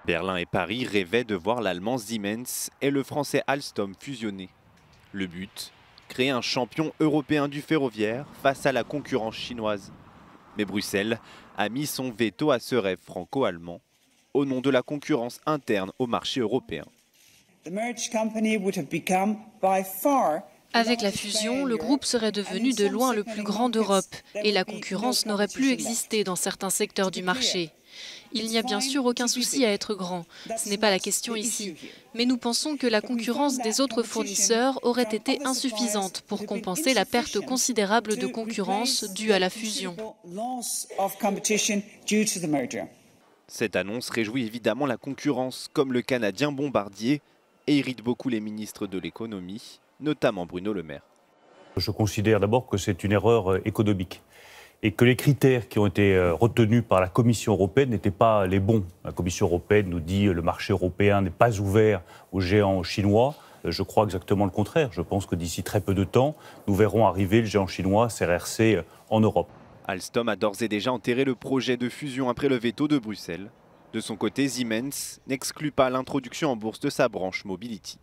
Berlin et Paris rêvaient de voir l'allemand Siemens et le français Alstom fusionner. Le but, créer un champion européen du ferroviaire face à la concurrence chinoise. Mais Bruxelles a mis son veto à ce rêve franco-allemand au nom de la concurrence interne au marché européen. Avec la fusion, le groupe serait devenu de loin le plus grand d'Europe et la concurrence n'aurait plus existé dans certains secteurs du marché. Il n'y a bien sûr aucun souci à être grand, ce n'est pas la question ici. Mais nous pensons que la concurrence des autres fournisseurs aurait été insuffisante pour compenser la perte considérable de concurrence due à la fusion. Cette annonce réjouit évidemment la concurrence, comme le Canadien Bombardier, et irrite beaucoup les ministres de l'économie, notamment Bruno Le Maire. Je considère d'abord que c'est une erreur économique et que les critères qui ont été retenus par la Commission européenne n'étaient pas les bons. La Commission européenne nous dit que le marché européen n'est pas ouvert aux géants chinois. Je crois exactement le contraire. Je pense que d'ici très peu de temps, nous verrons arriver le géant chinois CRRC en Europe. Alstom a d'ores et déjà enterré le projet de fusion après le veto de Bruxelles. De son côté, Siemens n'exclut pas l'introduction en bourse de sa branche Mobility.